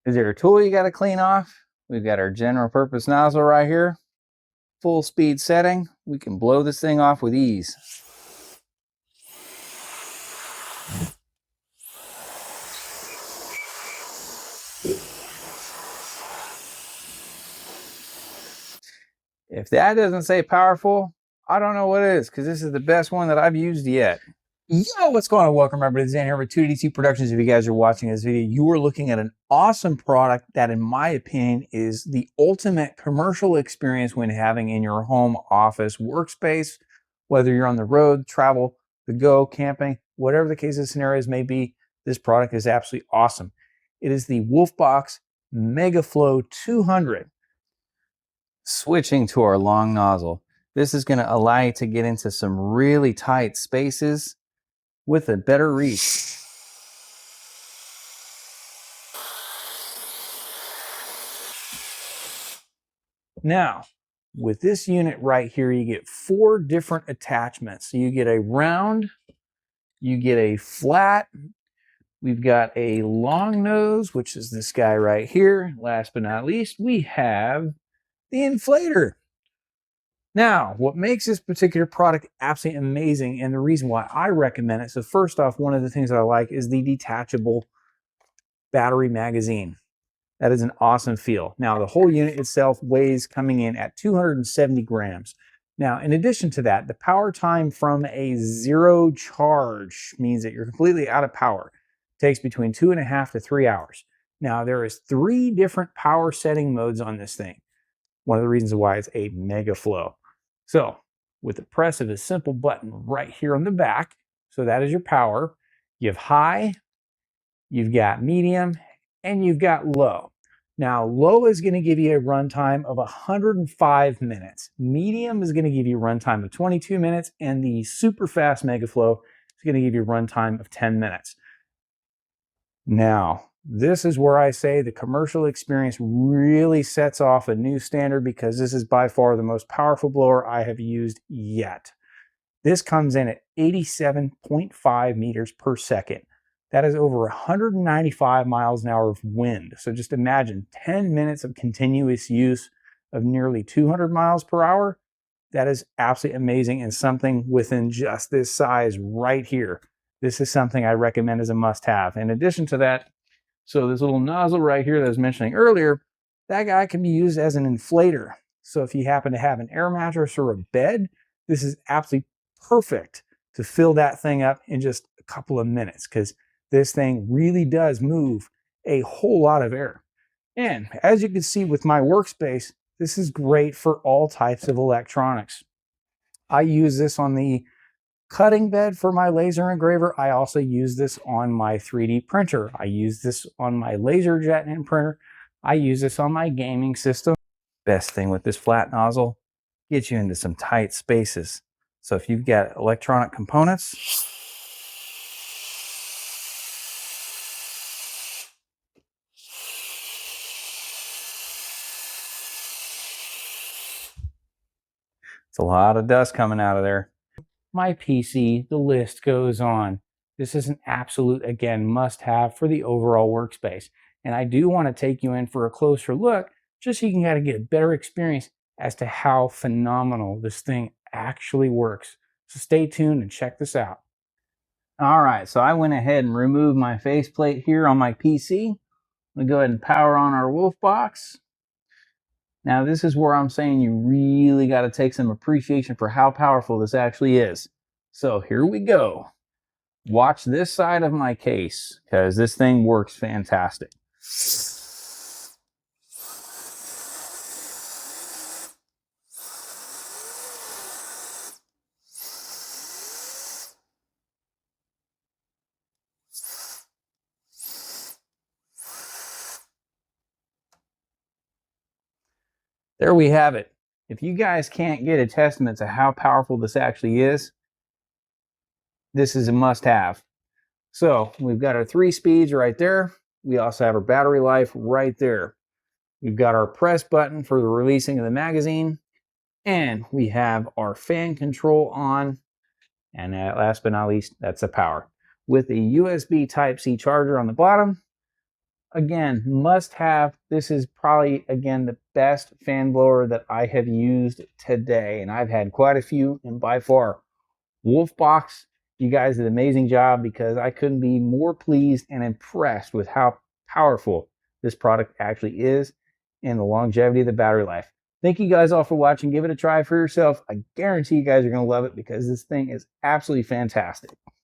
Is there a tool you got to clean off? We've got our general purpose nozzle right here. Full speed setting. We can blow this thing off with ease. If that doesn't say powerful, I don't know what is, because this is the best one that I've used yet. Yo, what's going on? Welcome, everybody. This is Dan here with 2DT Productions. If you guys are watching this video, you are looking at an awesome product that, in my opinion, is the ultimate commercial experience when having in your home office workspace, whether you're on the road, travel, the go, camping, whatever the case of scenarios may be. This product is absolutely awesome. It is the Wolfbox MegaFlow 200. Switching to our long nozzle. This is going to allow you to get into some really tight spaces with a better reach. Now, with this unit right here, you get 4 different attachments. So you get a round, you get a flat, we've got a long nose, which is this guy right here. Last but not least, we have the inflator. Now, what makes this particular product absolutely amazing, and the reason why I recommend it, so first off, one of the things that I like is the detachable battery magazine. That is an awesome feel. Now, the whole unit itself weighs coming in at 270 grams. Now, in addition to that, the power time from a zero charge means that you're completely out of power. It takes between 2.5 to 3 hours. Now, there is 3 different power setting modes on this thing. One of the reasons why it's a MegaFlow. So, with the press of a simple button right here on the back, so that is your power. You have high, you've got medium, and you've got low. Now, low is going to give you a runtime of 105 minutes. Medium is going to give you a runtime of 22 minutes, and the super fast MegaFlow is going to give you a runtime of 10 minutes. Now, this is where I say the commercial experience really sets off a new standard, because this is by far the most powerful blower I have used yet. This comes in at 87.5 meters per second. That is over 195 miles an hour of wind. So just imagine 10 minutes of continuous use of nearly 200 miles per hour. That is absolutely amazing, and something within just this size right here. This is something I recommend as a must-have. In addition to that, so this little nozzle right here that I was mentioning earlier, that guy can be used as an inflator. So if you happen to have an air mattress or a bed, this is absolutely perfect to fill that thing up in just a couple of minutes, because this thing really does move a whole lot of air. And as you can see with my workspace, this is great for all types of electronics. I use this on the cutting bed for my laser engraver. I also use this on my 3D printer. I use this on my laser jet printer. I use this on my gaming system. Best thing with this flat nozzle, gets you into some tight spaces. So if you've got electronic components, it's a lot of dust coming out of there. My PC, the list goes on. This is an absolute, again, must-have for the overall workspace. And I do want to take you in for a closer look, just so you can kind of get a better experience as to how phenomenal this thing actually works. So stay tuned and check this out. All right, so I went ahead and removed my faceplate here on my PC. I'm going to go ahead and power on our Wolfbox. Now, this is where I'm saying you really got to take some appreciation for how powerful this actually is. So here we go. Watch this side of my case, because this thing works fantastic. There we have it. If you guys can't get a testament to how powerful this actually is, this is a must-have. So we've got our 3 speeds right there. We also have our battery life right there. We've got our press button for the releasing of the magazine, and we have our fan control on. And last but not least, that's the power. With a USB Type-C charger on the bottom, again, must have. This is probably, again, the best fan blower that I have used today. And I've had quite a few, and by far, Wolfbox, you guys did an amazing job, because I couldn't be more pleased and impressed with how powerful this product actually is and the longevity of the battery life. Thank you guys all for watching. Give it a try for yourself. I guarantee you guys are going to love it, because this thing is absolutely fantastic.